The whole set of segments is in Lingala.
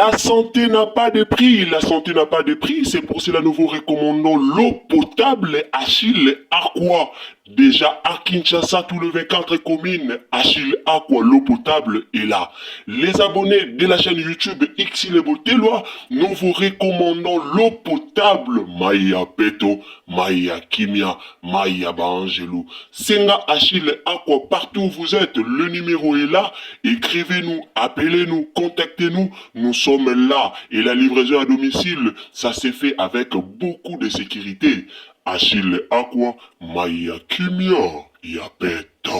La santé n'a pas de prix, la santé n'a pas de prix, c'est pour cela que nous vous recommandons l'eau potable Achille Aqua. Déjà à Kinshasa, tout le 24 communes, Achille Aqua, l'eau potable est là. Les abonnés de la chaîne YouTube Xile Botelwa, nous vous recommandons l'eau potable Maya Peto, Maya Kimia, Maya Bangelou. Senga Achille Aqua, partout où vous êtes, le numéro est là. Écrivez-nous, appelez-nous, contactez-nous. Nous sommes là et la livraison à domicile, ça s'est fait avec beaucoup de sécurité. Achille Aqua, Maya Kimia, Yapeta.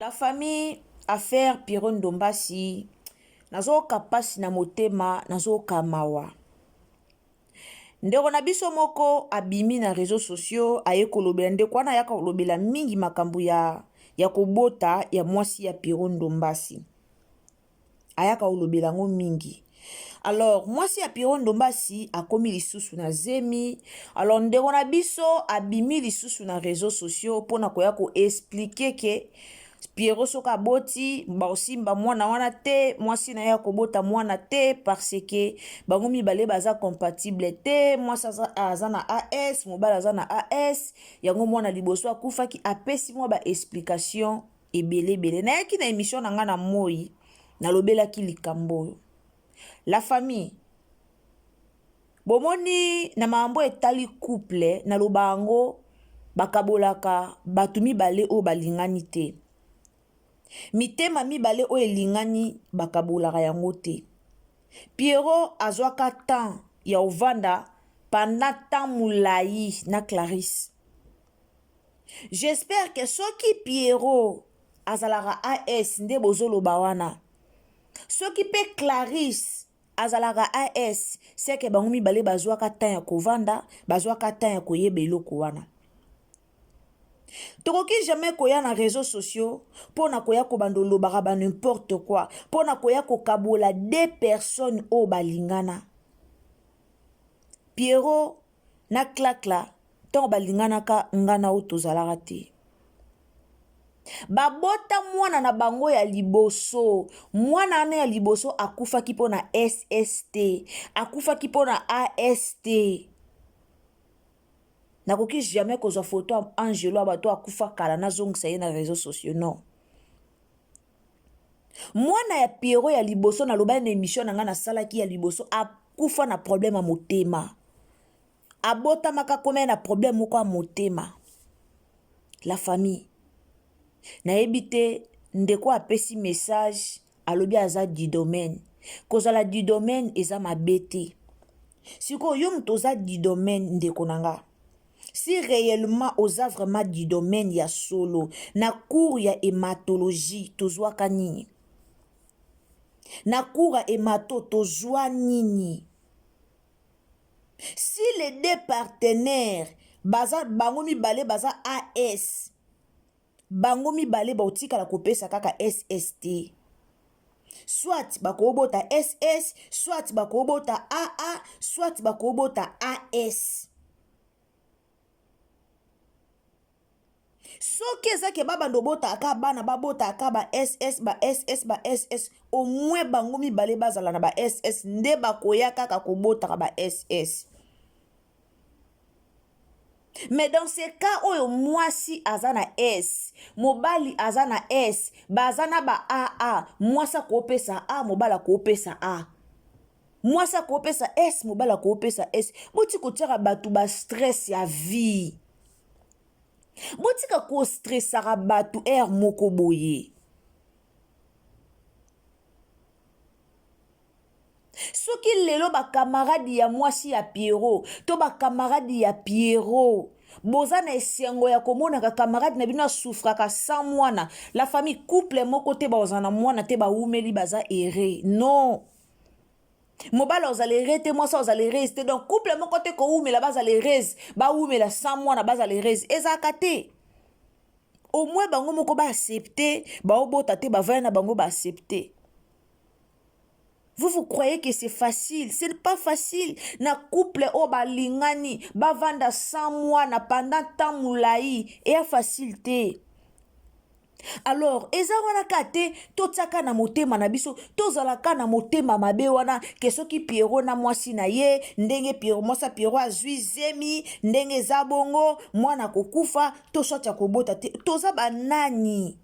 La famille affaire Pierrot Ndombasi nazo kapasi na motema nazo kamawa. Ndeko na biso moko abimi na réseaux sociaux aye kolobela ndeko wana yaka kolobela mingi makambo ya kobota ya mwasi ya Pierrot Ndombasi. Ayaka kolobela ngo mingi. Alors mwasi ya Pierrot Ndombasi akomi lisusu na zemi. Alors ndeko na biso abimi lisusu na réseaux sociaux pona koya ko expliquer ke Pierrot soka boti baosimba mwana wana te, mwasi na ya kobota mwana te parce que bango mibale baza compatible te, mwasi aza na AS, mobala aza na AS, yango mwana liboso akufaki apesi mwa ba explication ebele. Na yaki na émission na nga na moi, na lobelaki likambo. La famille bomoni na mambo etali couple na lobango bakabolaka batu mibale o balingani te. Mitema mibale o elingani bakabolaka yango te. Pierrot azwaka temps ya ovanda pendant temps moulayi na Clarisse. J'espère que soki Pierrot azalaka AS nde bozoloba wana. Soki pe Clarisse azalaka AS c'est que bango mibale bazwaka temps ya kovanda, bazwaka temps ya koyeba eloko wana. Tokoki jamais koya na réseaux sociaux pona koya ko bandolo ba n'importe quoi pona koya ko kabola deux personnes o balingana. Pierrot na Clacla ton balingana ka ngana o tozalaka te. Babota mwana na bango ya liboso, mwana na ya liboso akufa ki pona SST, akufa ki pona AST. Nakoki jamais kozwa photo Angelo abato akufa kala na zongisa ye na réseaux sociaux non. Mwana ya Pierrot ya liboso na loba na émission na nga na salaki ya liboso akufa na problème a motema. Abota maka kome na problème moko a motema. La famille. Na ebite ndeko apesi message alobi aza du domaine. Kozala du domaine eza mabete. Siko yo mtoza du domaine ndeko nanga. Si réellement osa vraiment du domaine ya solo, na cours ya hématologie, tozwa kanini. Na cours ya hémato, tozwa nini. Si les deux partenaires, baza bango mibale baza AS, bango mibale bautika la kopesa kaka SST. Soit bakobota SS, soit bakobota AA, soit bakobota AS. Soki ezake babando bota aka bana babota aka ba SS ba SS ba SS au moins bango mibale bazala na ba SS nde bakoya kaka kobota ba SS. Mais dans ce cas oyo mwasi azana S, mobali azana S, bazana ba AA, mwasa kopesa A, mobala kopesa A. Mwasa kopesa S, mobala kopesa S. Boti kotiaka batu ba stress ya vie. Botika ko stressara batu moko boye. Soki lelo ba camarade ya mwasi ya Pierrot, to ba camarade ya Pierrot, boza na esengo ya komona ka camarade na bino souffra ka sans mwana, la famille couple moko te ba na mwana te ba umeli baza ere. Non. Mobala ozale rete mwasa ozale reste donc couple moko te ko umela bazale reze ba umela sans mwana bazale reze ezaka te. Au moins bango moko ba accepter ba obota te ba vana bango ba accepter. Vous croyez que c'est facile? Ce n'est pas facile. Na couple o balingani, bavanda 100 mois na pendant temps moulaï, et a facilité. Alors, eza wana kate, totsaka na motema na biso, tozalaka na motema mabe wana, ke soki Pierrot na mwasi na ye, ndenge Pierrot, mwasa Pierrot azwi zemi, ndenge zabongo, mwana kokufa, toswacha kobota te, toza banani.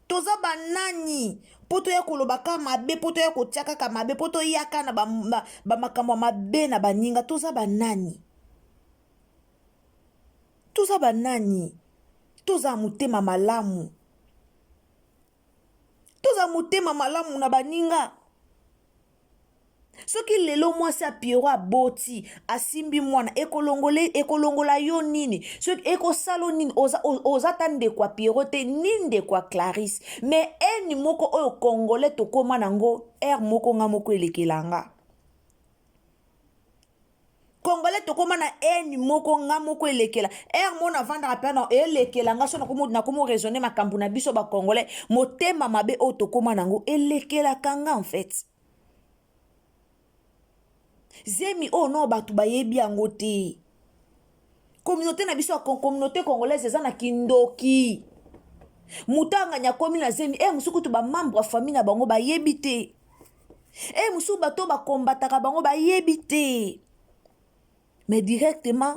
Toza banani. Poto ya kolobaka mabe, poto ya kotiaka ka mabe, poto yaka na makambo mabe na baninga, toza banani. Toza banani. Toza mutema malamu. Toza mutema malamu na baninga. Soki lelo mwasi a Pierrot aboti, asimbi mwana, ekolongola yo nini. Soki ekosalo nini, oza tande kwa Pierrot te, ninde kwa Clarisse. Mais eni moko oyo Congolais tokoma nango, moko nga moko elekelanga. Congolais tokoma na eni moko nga moko elekela. Mona vanda apena elekelanga so na komo raisonner makambu na biso ba Congolais, motema mabe oyo tokoma nango elekela kanga en fait. Zemi oh non batu bayebi yango te. Communauté na biso communauté congolaise eza na kindoki. Mutanga nya komi na zemi musuku tu ba membre wa famille na bango bayebi te. Musuku bato ba kombataka bango bayebi te. Mais directement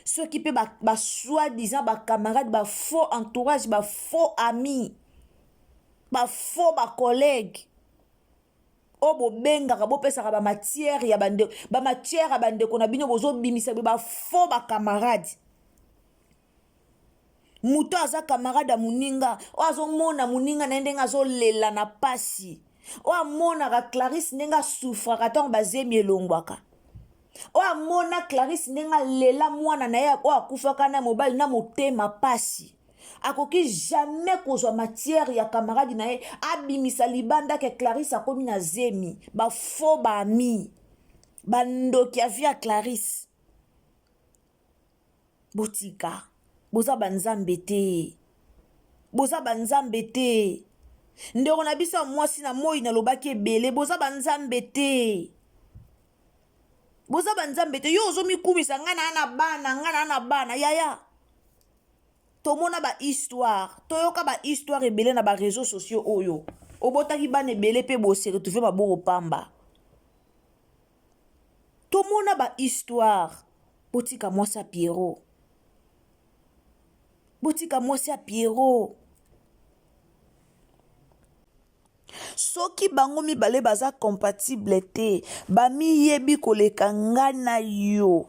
ceux qui peut ba soi-disant ba camarades, ba faux entourage, ba faux amis, ba faux ba collègues. Obo benga kabo pesa ka ba matière ya bande kona bino bozo bimisa ba faux ba camarades. Muto aza camarade muninga, o azo mona muninga na ndenga zo lela na pasi. O amona ka Clarisse ndenga souffra katon bazemi elongwaka. O amona Clarisse ndenga lela mwana na ya o akufaka na mobile na motema pasi. Akoki jamais kozwa matière ya camarade na ye abimisa libanda ke Clarisse akomi na zemi ba faux ba ami bandoki avia Clarisse botika boza banzambe te ndeko na biso mwasi na moi na lobaki ebele boza banzambe te yo ozomi kumisa ngana na bana yaya. Tomona ba histoire, toyoka ba histoire ebele na ba réseaux sociaux oyo. Obotaki bana ebele pe bo se retrouver ba bo pamba. Tomona ba histoire, botika mwasi a Pierrot. Soki bango mibale baza compatible te, ba mi yebi koleka ngana yo.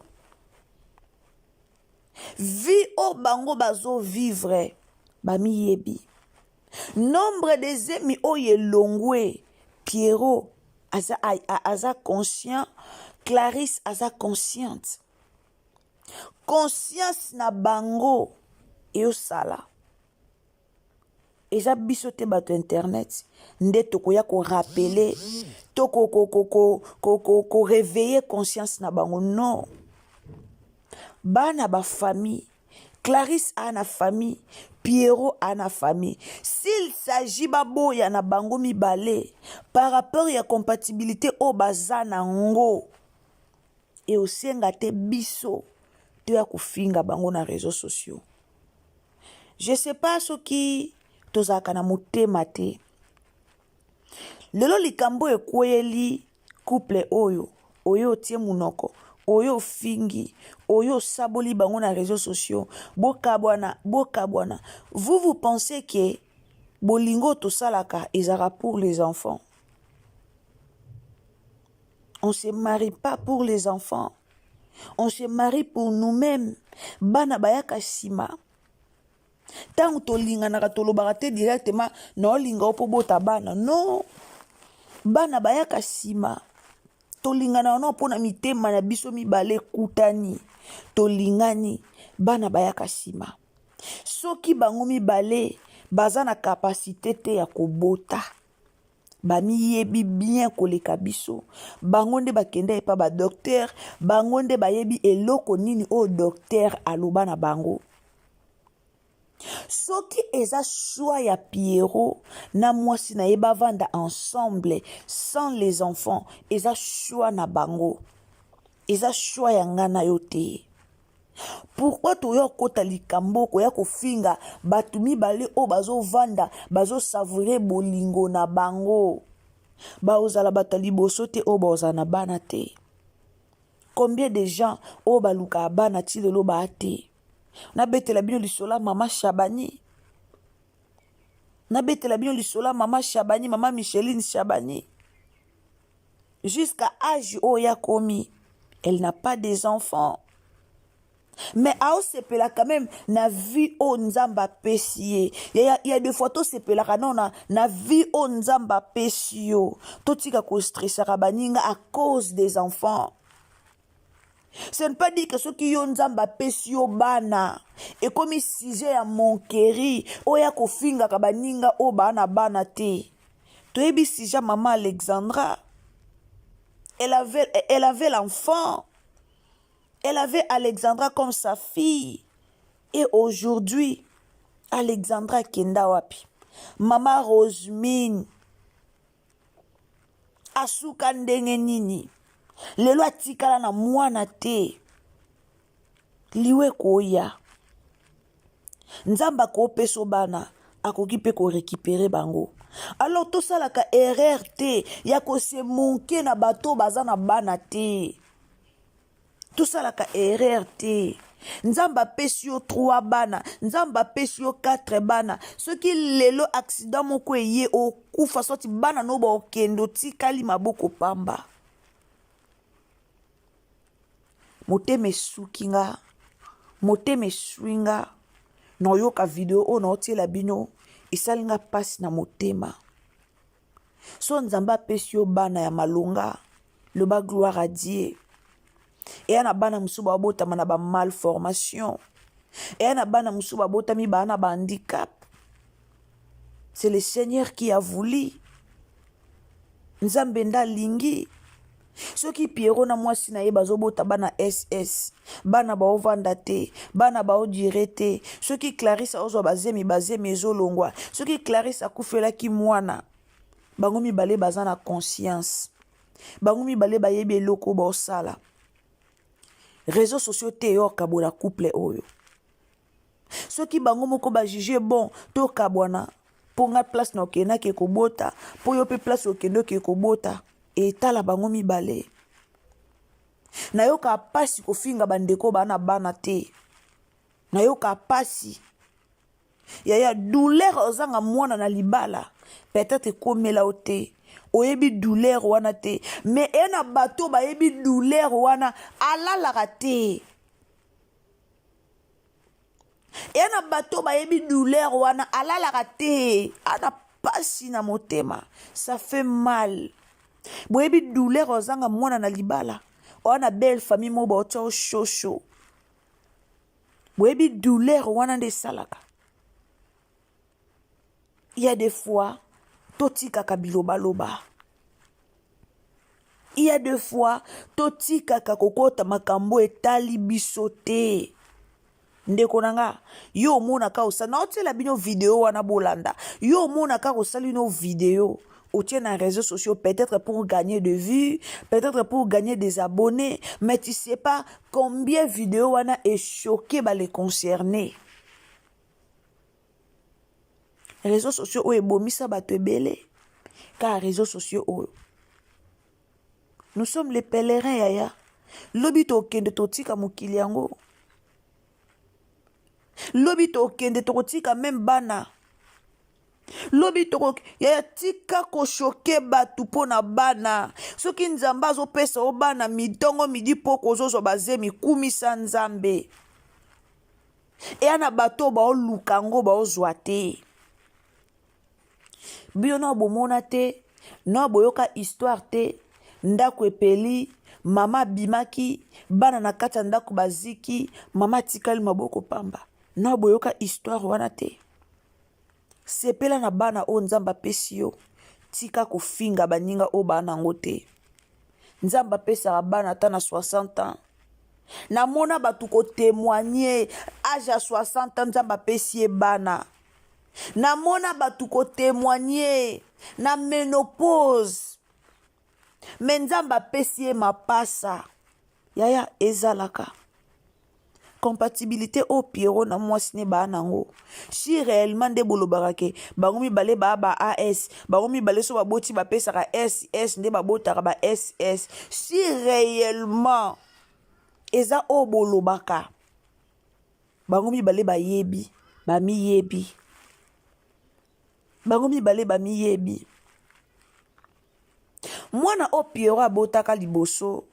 Vie au bango bazo vivre bami yebi. Nombre de zemi oye longwe Pierrot aza conscient, Clarisse aza consciente. Conscience na bango et sala. Eza biso te bato internet nde tokoya ko rappeler to ko réveiller conscience na bango non. Bana ba famille, Clarisse a na famille, Pierrot a na famille. S'il s'agit baboya na bango mibale par rapport ya compatibilité o bazana ngo et aussi ngate biso to ya kufinga bango na réseaux sociaux. Je sais pas ce qui tozaka na motema te. Lelo likambo ekweli couple oyo tie munoko. Oyo fingi, oyo saboli bango na réseaux sociaux, bokabwana. Vous pensez que bolingo to salaka ezara pour les enfants? On se marie pas pour les enfants. On se marie pour nous-mêmes. Bana bayaka sima. Tant to linga na tolobaka te directement no linga opo bota bana. Non. Bana bayaka sima. Tolingana ono pona mitema na biso mibale kutani. Tolingani bana bayaka sima. Soki bango mibale baza na capacité te ya kobota. Bami yebi bien koleka biso. Bango nde bakende epa ba docteur. Bango nde bayebi eloko nini o docteur aloba na bango. soki eza choix ya Pierrot na mwasi na ye bavanda ensemble sans les enfants, eza choix na bango, eza choix ya nga na yo te. Pourquoi toya kota likambo koya kofinga batu mibale o bazovanda bazosavoure bolingo na bango, baozala bata liboso te o baozala na bana te? Combien de gens o baluka bana ti lelo ba te? Nabetela bino lisola mama Chabani, nabetela bino lisola mama Chabani, mama Micheline Chabani, jusqu'à âge o ya komi, elle n'a pas des enfants. Mais ao sepela quand même na vie o nzamba pesi ye. Il y a des fois to sepela kana na vie o nzamba pesi yo. To tika ko stressera baninga à cause des enfants. Ce n'est pas dit que ceux qui ont nzamba pesi yo bana et comme sujet ya monkeri o ya ko finga ka baninga o bana te. To ebi sujet maman Alexandra. Elle avait l'enfant. Elle avait Alexandra comme sa fille. Et aujourd'hui, Alexandra kenda wapi? Mama Rosemine. Asuka ndenge nini? Lelo atikala na mwana te. Liwe koya. Nzamba ko peso bana. Akoki pe ko récupérer bango. Alors tout ça la ka erreur te. Ya ko se monke na bato baza na bana te. Tout ça la ka erreur te. Nzamba pesi yo 3 bana, nzamba pesi yo 4 bana. Ce qui lelo accident moko ye o kufa soti bana no ba okendo tikali maboko pamba. Moteme sukinga, moteme swinga. No yoka video o no tiela bino isalinga pasi na motema. So nzamba pesi yo bana ya malonga, le ba gloire à Dieu. Et ana bana musuba bota mana ba malformation. Et ana bana musuba bota mi bana ba handicap. C'est le Seigneur qui a voulu. Nzambenda lingi. Ceux qui Pierrot na mwasi na ye bazobota bana SS, bana ba ovanda te, bana ba odirete. Ceux qui Clarisse ozo bazemi ezolongwa. Ceux qui Clarisse akufela ki mwana. Bango mi bale bazana conscience. Bango mi bale bayebi eloko ba osala. Réseaux sociaux te yo kabola couple oyo. Ceux qui bango moko ba juger bon to kabwana pour nga place na okena ke kobota, pour yo pe place okendo ke kobota et tala bango mi balé. Na yo ka pasi ko finga bandeko bana te. Na yo ka pasi. Ya douleur ozanga mwana na libala. Peut-être komela ote. Oyebi douleur wana te. Mais ena bato ba yebi douleur wana alalaka te. Ena bato ba yebi douleur wana alalaka te. Ana pasi na motema. Ça fait mal. Boyebi douleur ozanga mwana na libala. Wana belle famille mo ba otio shosho. Boyebi douleur wana de salaka. Il y a des fois totika kabiloba loba. Il y a des fois totika kakokota makambo etali bisote. Ndeko nanga yo mona ka osana otela bino video wana bolanda. Yo mona ka osali no video. Otien na réseaux sociaux peut-être pour gagner de vues, peut-être pour gagner des abonnés, mais tu sais pas combien de vidéos wana est choqué ba les concernés. Réseaux sociaux ou ebomisa bato ebele car réseaux sociaux ou nous sommes les pèlerins yaya lobi to kende to tika mokili yango lobi to kende to tika même bana lobi to yaya tika ko choquer batu pona bana soki nzamba zo pesa o bana midongo midi poko zozo bazemi kumisa nzambe e ana bato ba olukango ba ozwate. Bio na bomona te, na boyoka histoire te, ndako epeli, mama bimaki, bana na kata ndako baziki, mama tikali maboko pamba. Na boyoka histoire wana te. Sepela na bana o nzamba pesi yo, tika kofinga baninga o bana ngo te. Nzamba pesa bana ta na 60 ans. namona bato kotémoigner âge ya 60 ans nzambe apesi ye bana, namona bato kotémoigner na ménopause me nzambe apesi ye mapasa. Yaya ezalaka compatibilité au Pierrot na mwasi ne ba nango. Si réellement nde bolobaka ke bango mibale ba AS, bango mibale so baboti bapesaka SS nde babotaka ba SS. Si réellement eza o bolobaka bango mibale bayebi, bamiyebi. Bango mibale bamiyebi. Mwana o Pierrot abotaka liboso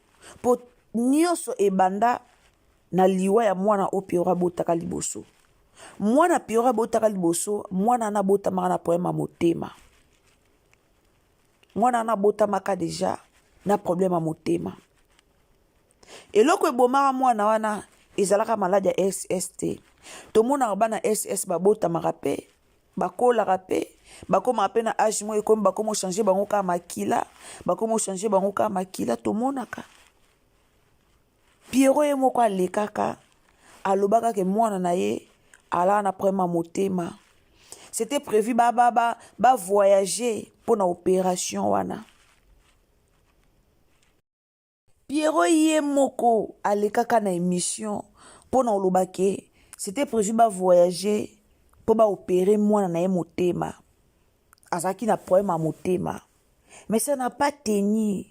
po nyonso ebanda na liwa ya mwana o Pierrot abotaka liboso. Mwana Pierrot abotaka liboso, mwana na botamaka na problème ya motema. Mwana na botamaka deja na problème ya motema. Eloko ebomaka mwana wana ezalaka malade ya SST. Tomonaka bana SS babotamaka pe, bakolaka pe, bakomaka pe na âge mo ekomi bakomo changer bango ka makila, bakomo changer bango ka makila tomonaka. Pierrot ye moko alekaka alobaka ke mwana na ye ala na problème ya motema. C'était prévu ba voyager pour na opération wana. Pierrot ye moko alekaka na émission pour na olobake c'était prévu ba voyager pour ba opérer mwana na ye motema. Azaki na problème ya motema. Mais ça n'a pas tenu.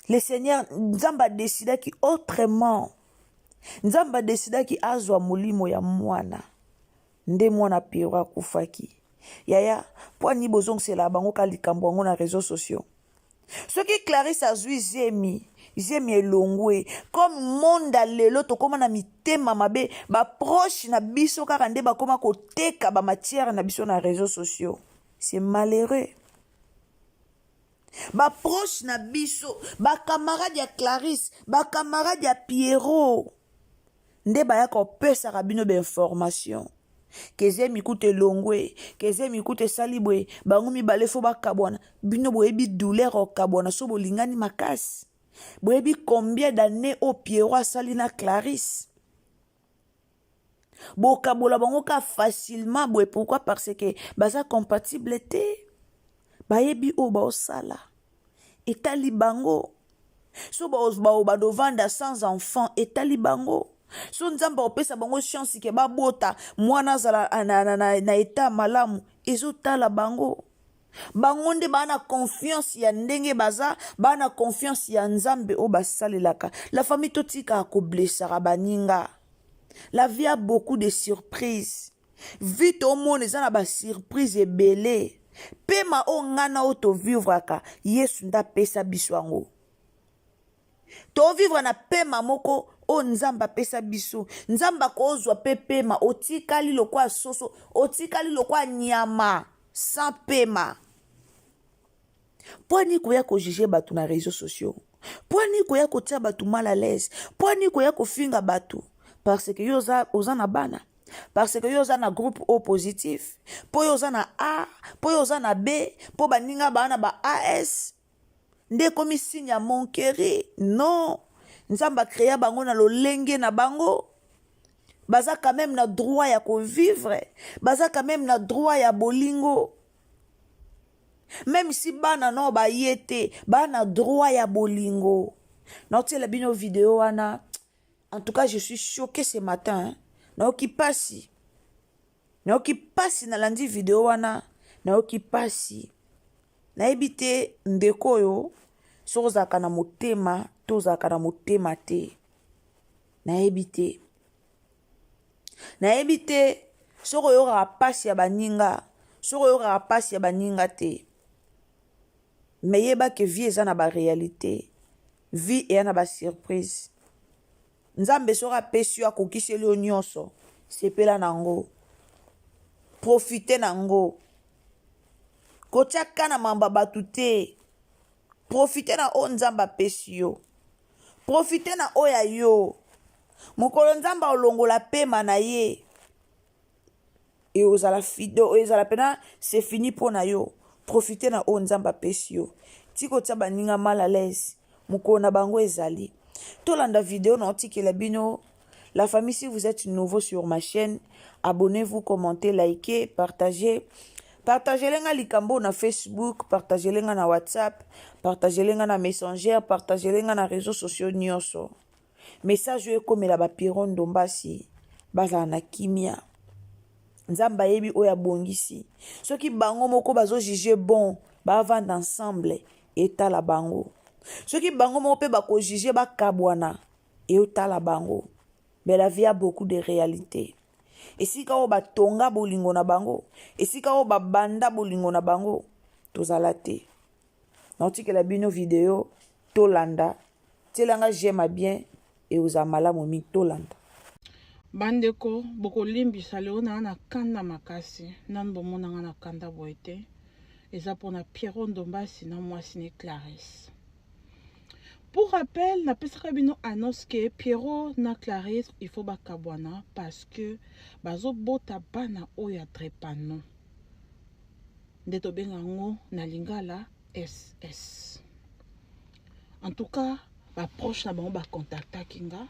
Le Seigneur Nzamba décida qui autrement. Nzamba décida qui azwa molimo ya mwana. Nde mwana Pierrot akufaki. Yaya, po ni bozong c'est la bango ka likambo ngo na réseaux sociaux. Ce qui Clarisse azui zemi elongwe comme monde lelo to koma na mitema mabe ba proche na biso kaka nde ba koma koteka ba matière na biso na réseaux sociaux. C'est malheureux. Ba proche na biso, ba camarade ya Clarisse, ba camarade ya Pierrot. Nde ba yako pesa kabino ba information. Keze mikute longwe, keze mikute salibwe, bango mibale fo ba kabwana, bino boyebi douleur o kabwana so bolingani makasi. Boyebi combien d'années au Pierrot asali na Clarisse. Bo kabola bango ka facilement boye pourquoi parce que baza compatible te. Bayebi o ba osala. Etali bango. So ba dovanda sans enfant etali bango. So nzamba opesa bango chance ke ba bota mwana zala na eta malamu ezotala bango. Bango nde bana confiance ya ndenge baza, bana confiance ya nzambe o basalelaka. La famille totika akoblesaka baninga. La vie a beaucoup de surprises. Vite au monde eza na ba surprise ebele. Pema o ngana o to vivre aka Yesu nda pesa biso yango. To vivre na pema moko o nzamba pesa biso. Nzamba ko ozwa pe pema otikali lokwa soso, otikali lokwa nyama sans pema. Pwani koya ko juger batu na réseaux sociaux. Pwani koya ko tia batu mal à l'aise. Pwani koya ko finga batu parce que yoza ozana bana. Parce que yo na groupe O positif, po yo na A, po yo na B, po baninga bana ba AS. Nde komi signe monkeri. Non. Nzamba créa bango na lolenge na bango. Baza quand même na droit ya ko vivre. Baza quand même na droit ya bolingo. Même si bana no ba yete, bana droit ya bolingo. Noti la bino vidéo wana. En tout cas, je suis choqué ce matin. Hein. Naoki pasi na landi video wana naoki pasi na ebite ndeko yo sozaka na motema tozaka na motema te na ebite soko yo ka pasi ya baninga te mais yeba que vie eza na ba réalité vie eza na ba surprise. Nzambe sora pesi ya kokiseli yo nyonso sepela nango profite nango kotia kana mamba batu te profite na o nzamba pesi yo profite na oya yo mokolo nzamba olongola pema na ye e ozala fido ezala pena c'est fini po na yo profite na o nzamba pesi yo tiko tia baninga mal à l'aise mokolo na bango ezali Tolanda vidéo la bino. La famille, si vous êtes nouveau sur ma chaîne, abonnez-vous, commentez, likez, partagez. Partagez-les na likambo na Facebook, partagez-les na WhatsApp, partagez-les na Messenger, partagez-les na réseaux sociaux nyonso. Message comme la Piron Ndombasi, baza na kimia. Nzamba yebi oya bongisi. Ceux qui bango moko bazo juger bon, ba vendre ensemble et la bango. Ceux qui bango moko pe bako juger ba kabwana et la bango. Mais la vie a beaucoup de réalités. Et si ka ba tonga bolingo na bango, et si ka ba banda bolingo na bango, tozalate. Nanti que la bino vidéo tolanda, telanga j'aime bien et uzamala momi tolanda. Bandeko boko limbisa leo na kanda makasi nan bomona na kanda boite eza pona Pierrot Ndombasi na mwasi ne Clarisse. Pour rappel, na pesaka bino annonce que Pierrot na Clarisse il faut bakabwana parce que bazo bota bana oya trepano. Ndeto bengango na lingala SS. En tout cas, ba proche na bango ba contacta kinga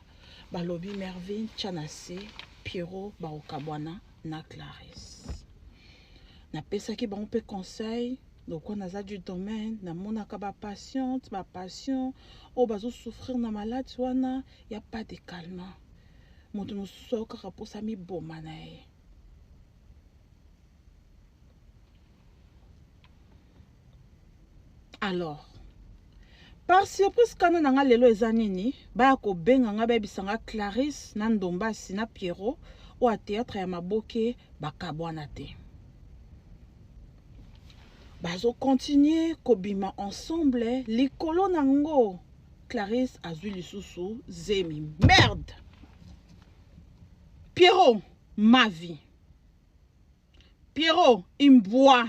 balobi Mervyn Chanase Pierrot baokabwana na Clarisse. Na pesaki bango pe conseil donc on a du domaine na monaka ba patiente ba patient o bazo souffrir na maladie wana y a pas de calme. Moto no soka raposa mi boma na ye. Alors par surprise kana nanga lelo ezanini ba ko benga nga bisanga Clarisse na Ndombasi na Pierrot o a théâtre ya maboke bakabwana te. Bazo continuer kobima ensemble likolo nango. Clarisse azui lisusu zemi. Merde. Pierrot, ma vie. Pierrot, imbois.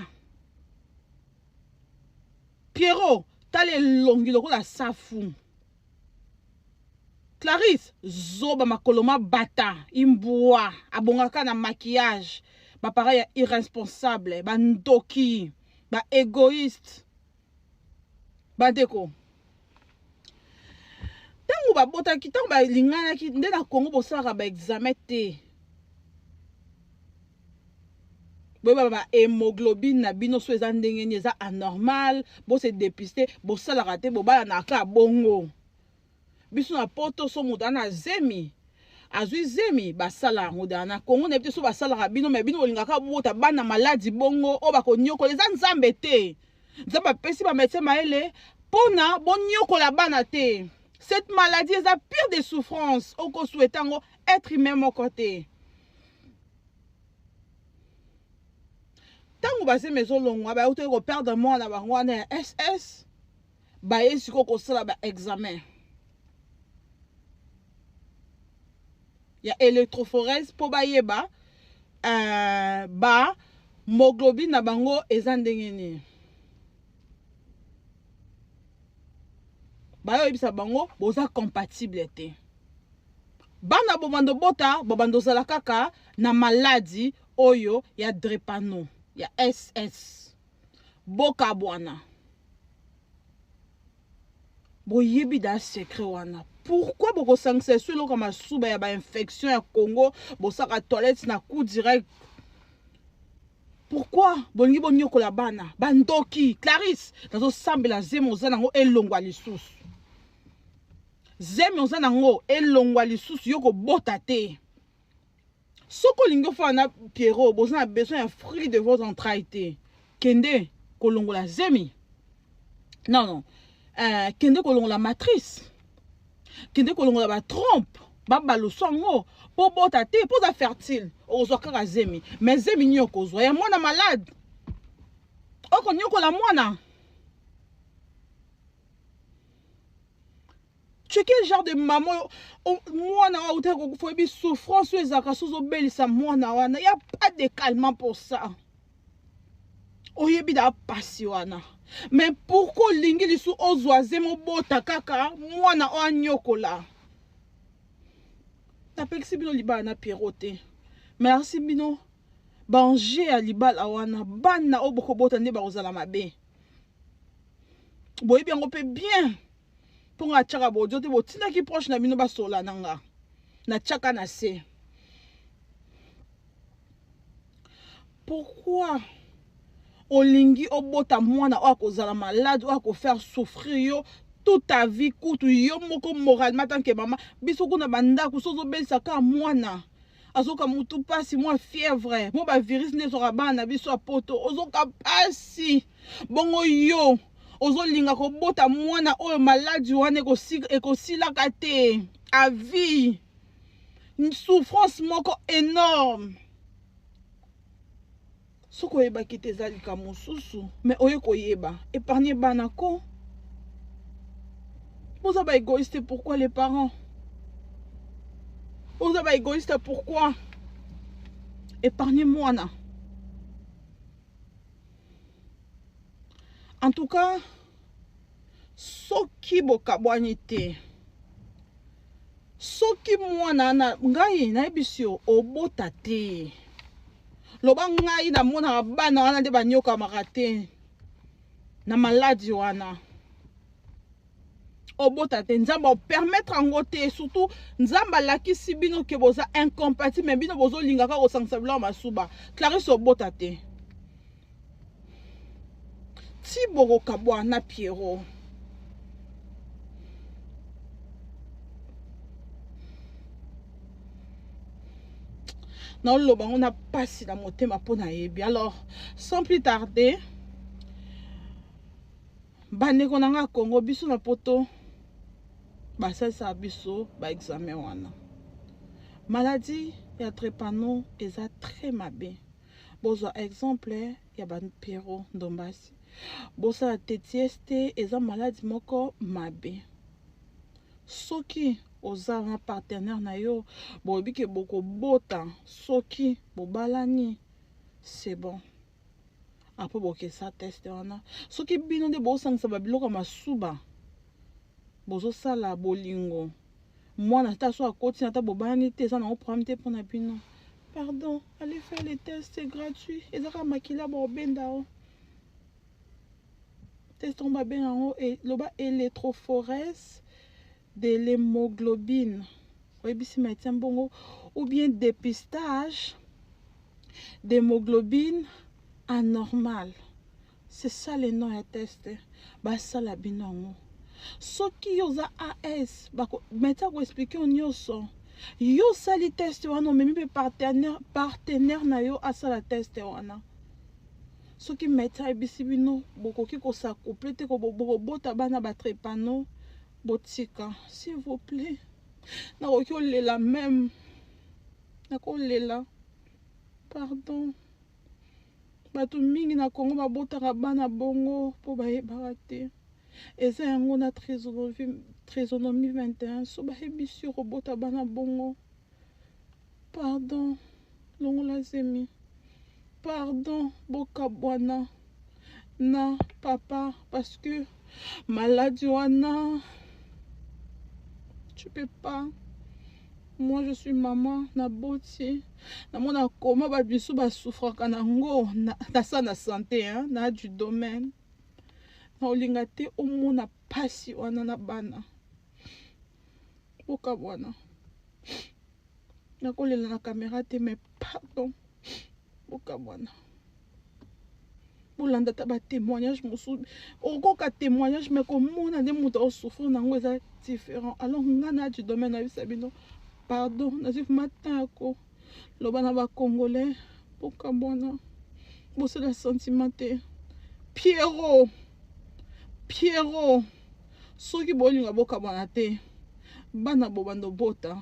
Pierrot, t'as les longues la safu. Clarisse, zoba makoloma bata, imbois, abongaka na maquillage. Ba pareil irresponsable, ba ndoki. Ba égoïste ba deko tango ba bota ki tango ba lingana ki nde na Congo bosaka ba examen te ba hémoglobine na bino so eza ndenge ni eza anormal bo se dépister bo sala raté bo bala na ka bongo biso na poto so muda na zemi azui zemi basala ngoda na Congo na biso basala bino mais bino olingaka bota bana maladie bongo o bakonyoko les nzambe te nzamba pesi ba médecin maele pona bonyoko la bana te. Cette maladie est la pire des souffrances au ko souhaitango être humain mon côté. Tango base maison longo ba uto ko perdre moi na bango na SS ba yesiko ko sala ba examen. Il y a électrophorèse pour bayeba ba moglobine na bango ezandengeni ba yo bisa bango boza compatible te bana bobando bota bobando zala kaka na maladie oyo ya drepano ya SS boka bwana boyebi da secret wana. Pourquoi boko sanctionner celui comme souba ya ba infection ya Congo bosaka toilette na coup direct? Pourquoi bongi bonyoko la bana bandoki Clarisse dazo sambela zemo zanango elongwa lisusu zemo zanango elongwa lisusu yoko bota te soko lingo fa na Pierrot bozana besoin un fruit de vos entrailles te kende kolongola zemi non kende kolongola matrice kende kolongola ba trompe baba lo songo po bota te po za fertile ozo kaka zemi mais zemi nyoko zo ya mwana malade oko nyoko la mwana. Tu es quel genre de maman mwana wa uteko kufobi souffrance ezaka sozo belisa mwana wana y a pas de calmant pour ça oyebi da pasi wana. Mais pourquoi lingi lisu ozwa zemo bota kaka mwana o anyokola na pexi bino libala na Pierrot te. Merci bino banger ya libala wana bana oboko bota nde ba ozala mabe boyebi yango pe bien ponga tchaka bodio te botina ki proche na bino basola nanga na tchaka na se. Pourquoi olingi obota mwana o akozala malade o akofaire souffrir yo toute ta vie kutu yo moko moralement tant que maman biso kuna bandako sozo belisa ka mwana azoka mutu pasi moi fièvre mo ba virus ne sera bana biso apoto ozoka pasi bongo yo ozolinga kobota mwana oyo maladi wana ekosilaka te a vie une souffrance moko énorme. Soko yeba ki te zalika mosusu mais oye koyeba épargner banako. Vous êtes égoïste, pourquoi les parents? Vous êtes égoïste, pourquoi? Épargnez-moi. En tout cas, soki bokabwani te. Soki mwana na ngai na ebisio obota te. Loba ngai na mona bana wana de banyoka makate. Na maladi wana. Obota te nzamba o permettre ngo te surtout nzamba lakisi bino ke boza incompatible mais bino bozo lingaka ko sangsabla masuba Clarisse obota te ti boko kabwa na Pierrot na loba on a passé na motema pona yebi. Alors sans plus tarder bandeko nanga Congo biso na poto basalisa biso ba examen wana maladie ya trépano eza très mabe bozwa exemple ya ban Pierrot Ndombasi bosala TTST eza maladie moko mabe soki oza na partenaire na yo boyebi ke boko bota soki bobalani c'est bon après bokesa test wana soki bino nde bosangisa babiloko masuba bozosala bolingo mwana ta so akoti na ta bobani te eza na problème te mpona bino pardon allez faire les tests c'est gratuit ezaka makila bobenda o test on babenga yango loba électrophorèse de l'hémoglobine oyebisi maitien bongo ou bien dépistage d'hémoglobine anormal. C'est ça le nom ya test. Basala binango. Soki yoza AS, meta ko expliquer on yoso. Yo sali test wana memi pe partenaire na yo asala test wana. Soki meta ebisi bino bokoki ko sa complète ko bota bana ba trépano botika s'il vous plaît. Na ko lela même. Na ko lela. Pardon. Bato mingi na Congo babotaka bana bongo po bayebaka te eza yango na trésonomie 21 so bayebisi kobota bana bongo pardon longola zemi pardon bokabwana na papa parce que maladie wana tu peux pas. Moi je suis maman na boti na mona koma ba biso ba souffraka nango na santé hein na du domaine na olinga te omona pasi wana na bana boka bwana na kolela na caméra te mais pardon boka bwana bolanda ta ba témoignage mosu okoka témoignage mais komona nde moto osouffrir nango eza différent alors ngana du domaine na bisabino pardon nazif matin ko loba na ba congolais boka bwana bosala sentiment te Pierrot soki bolinga boka bwana te bana bobando bota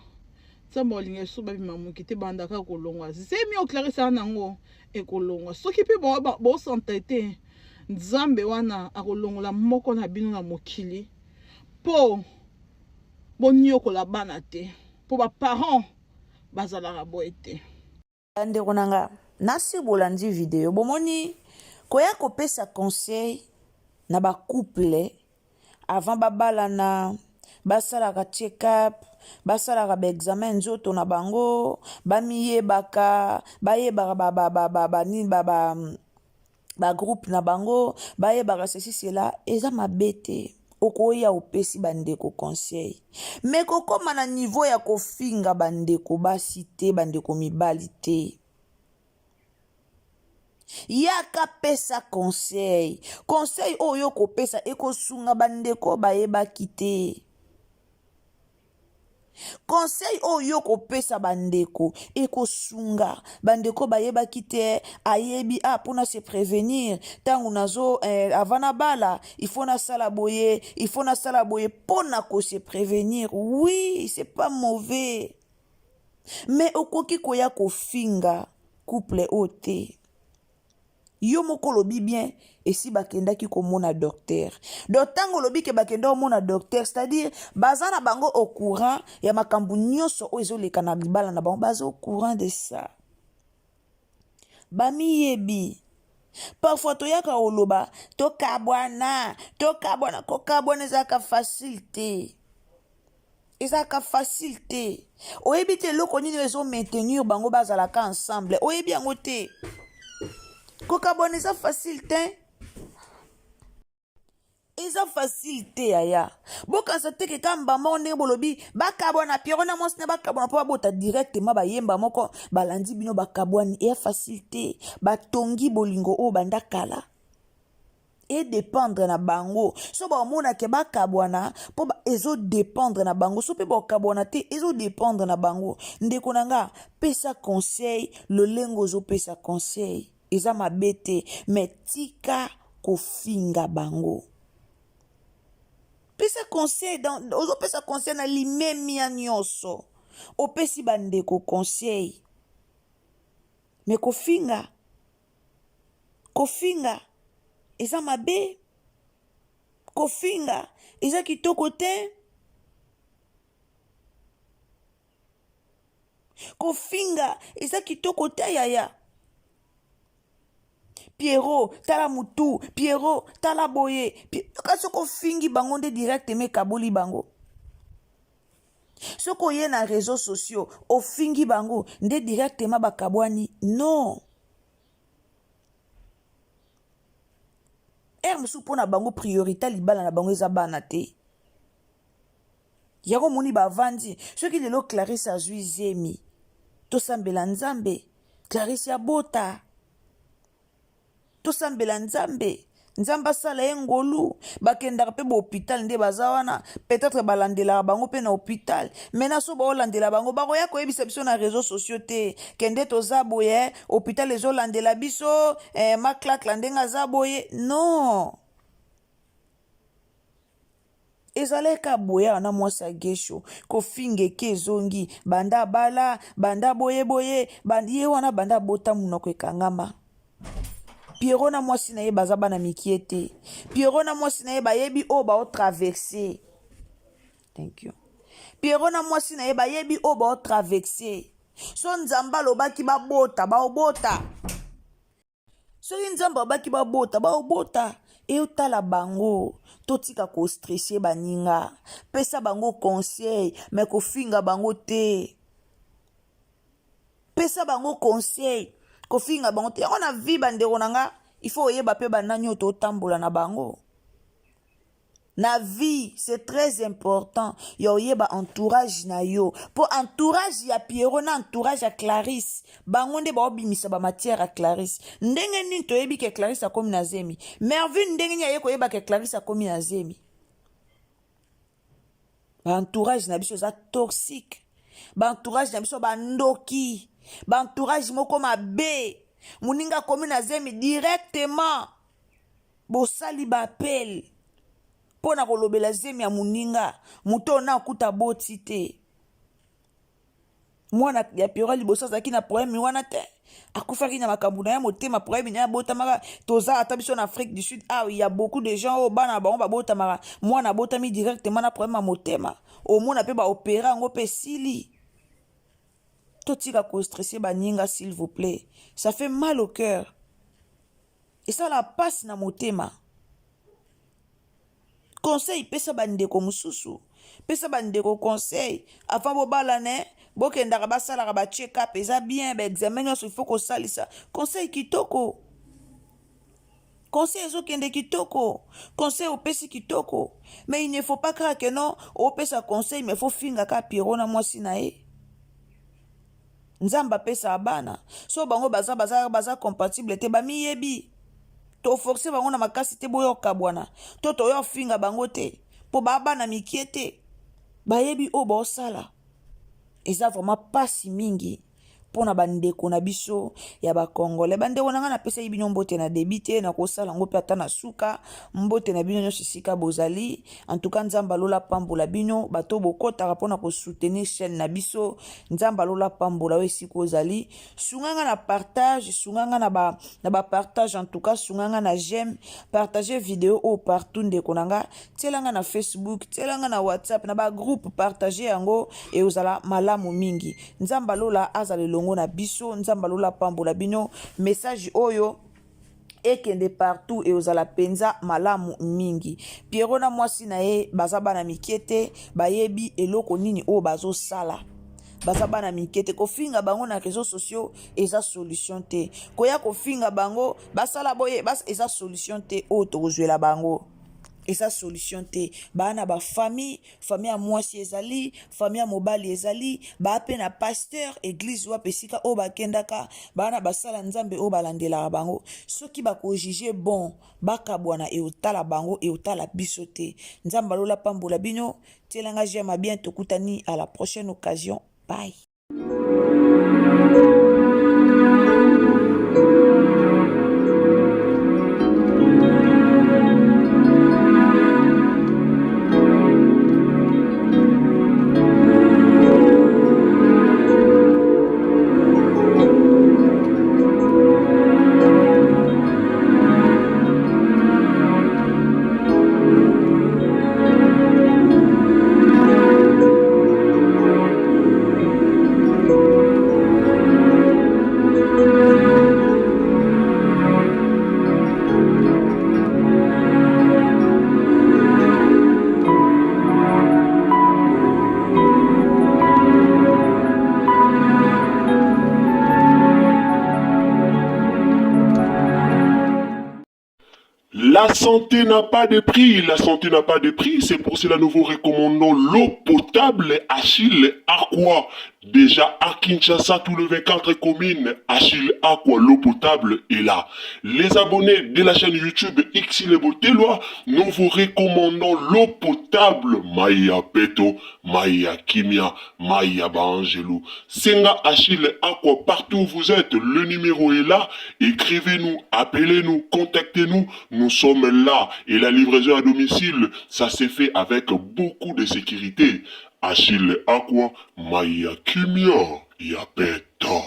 nzambe olinga so babima moki te bandaka kolongwa zemi oklarisa nango ekolongwa soki mpe bosante te nzambe wana akolongola moko na bino na mokili po boniokola bana te po baparent bazalaka boye te. Ndeko nanga nasi bolandi video bomoni koya kopesa conseil na ba couple avant babalana basalaka check-up basalaka ba examen nzoto na bango bamiyebaka bayebaka nini ba groupe na bango bayebaka ceci cela eza mabe te okoya opesi bandeko conseil. Mais kokoma na niveau ya kofinga bandeko basi te, bandeko mibali te. Yaka pesa conseil. Conseil oyo kopesa ekosunga bandeko bayebaki te. Conseil oyo kopesa bandeko ekosunga bandeko bayebaki te, ayebi pona se prévenir tangu nazo avant bala il faut na sala boye pona ko se prévenir. Oui, c'est pas mauvais, mais okoki koya kofinga couple ote yo moko lobi bien et si bakendaki komona docteur. Donc tango lobi ke bakenda komona docteur, c'est-à-dire bazana bango au courant ya makambu nyonso o ezoleka na libala na bango, baza au courant de ça. Bami yebi parfois toyaka oloba tokabwana kokabwana ezaka facilité. Ezaka facilité. Oyebi te loko nini ezo maintenir bango bazalaka ensemble. Oyebi yango te. Kokabona eza facilité. Eza facilité yaya. Bokansa te ke kamba monde bolobi bakabona Pierrot na mwasi na bakabona po babota directement bayemba moko balandi bino bakabwani e facilité. Batongi bolingo o bandakala. Et dépendre na bango. So ba omona ke bakabwana po ezo dépendre na bango. So pe bakabwana te ezo dépendre na bango. Ndeko nanga pesa conseil, le lengo zo pesa conseil. Eza mabete mais tika kofinga bango. Pesa conseil ozo pesa conseil na limemi ya nyonso. Opesi bandeko conseil. Mais kofinga eza mabe. Kofinga eza kitoko te. Kofinga eza kitoko te yaya. Pierrot, tala mutu, Pierrot, tala boye. Kasi kofingi bango nde directement kaboli bango. Soko ye na réseaux sociaux, ofingi bango nde directement bakabwani. Non. Musu pona bango priorité libala na bango eza bana te. Yako moni bavandi. Soki lelo Clarisse azui zemi. Tosambela nzambe. Clarisse ya bota. Tosambela nzambe. Nzamba sala engolu. Bakendaka pe ba hôpital nde bazawana. Peut-être balandela bango pe na hôpital. Mena so ba olandela bango. Bako ya koyebisa biso na réseaux sociaux te. Kende toza boye. Hôpital ezo landela biso. Maklak landenga za boye. Non. Ezaleka boya na mwasa gesho. Kofinge ke zongi. Banda bala. Banda boye. Bandi wana banda bota munoko ekangama. Pierrot na mwasi na ye bazaba na mikiete. Pierrot na mwasi na ye bayebi o ba o traverser. Thank you. Pierrot na mwasi na ye bayebi o ba o traverser. So nzamba lobaki babota, baobota. So nzamba lobaki babota, baobota. E utala bango. Totika ko stresser baninga. Pesa bango conseil, mais ko finga bango te. Pesa bango conseil. Kofinga bango te. On a vu bandeko nanga, il faut oyeba pe bananyo to tambola na bango. Na vie, c'est très important. Yo oyeba entourage na yo. Pour entourage ya Pierrot na entourage ya Clarisse. Bango nde ba obimisa ba matière à Clarisse. Ndenge nini to yebi ke Clarisse akomi na zemi. Mervyn ndenge nya ye ko yeba ke Clarisse akomi na zemi. Ba entourage na biso za toxique. Ba entourage na biso ba ndoki. Ba entourage moko mabe. Muninga komi na zemi directement. Bosali ba appel. Pona kolobela zemi ya muninga. Muto na kuta boti te. Mwana ya Pierrot liboso azaki na problème wana te. Akufaki na makambu na ya motema problème na bota maka toza ata biso na Afrique du Sud. Ah, il y a beaucoup de gens au bana bango ba bota maka mwana bota mi directement na problème ya motema. Au mona pe ba opéra ngo pe sili. Totika ko stresser baninga s'il vous plaît. Ça fait mal au cœur. Et ça la passe na motema. Conseil pesa bandeko mususu. Pesa bandeko conseil. Avant bo balane, bo kendaka basala ba check up eza bien ba examen il faut ko salisa. Conseil kitoko. conseil ezokende kitoko, conseil opesi kitoko, mais il ne faut pas croire que non opesa conseil mais faut finga ka piro na mwasi na ye. Nzamba pesa bana so bango baza compatible te bamiyebi to forcer bango na makasi te boyoka bwana to toyo finga bango te po bana mikie te bayebi o bosala. Eza vraiment pasi mingi pona bandeko na biso ya bakongole. Bandeko nanga na pesa bino mbote na debite na kosala ngo pe ata na suka mbote na bino nyonso sika bozali. En tout cas nzamba lola pambola bino bato bokotaka pona ko soutenir chaîne na biso. Nzamba lola pambola we sika ozali. Sunganga na partage, sunganga na ba partage, en tout cas sunganga na j'aime, partager vidéo au partout ndeko nanga, telanga na Facebook, telanga na WhatsApp, na ba groupe partager yango e ozala malamu mingi. Nzamba lola azali longo na biso, nzamba lola pambola bino message oyo ekende partout e ozala penza malamu mingi. Piero na mwasi na ye baza bana mikiete bayebi eloko nini o bazo sala. Baza bana mikiete kofinga bango na réseaux sociaux eza solution te. Koya kofinga bango basala boye bas eza solution te o tozwela bango. Eza solution te. Bana ba famille ya mwasi ezali, famille ya mobali ezali, ba pe na pasteur église wa pesika o bakendaka, bana basala nzambe o balandela bango. Soki bako juger bon, baka bwana e otala bango e otala biso te. Nzamba lola pambola bino, telanga j'aime bien tokutani à la prochaine occasion. Bye. La santé n'a pas de prix, la santé n'a pas de prix, c'est pour cela nous vous recommandons l'eau potable Achille Aqua. Déjà à Kinshasa, tous les 24 communes, Achille Aqua, l'eau potable est là. Les abonnés de la chaîne YouTube Xile Boteloa, nous vous recommandons l'eau potable Maya Peto, Maya Kimia, Maya Bangelou. Senga Achille Aqua, partout où vous êtes, le numéro est là. Écrivez-nous, appelez-nous, contactez-nous. Nous sommes là et la livraison à domicile, ça s'est fait avec beaucoup de sécurité. Achille Aqua, Maya Kimia, Yapeto.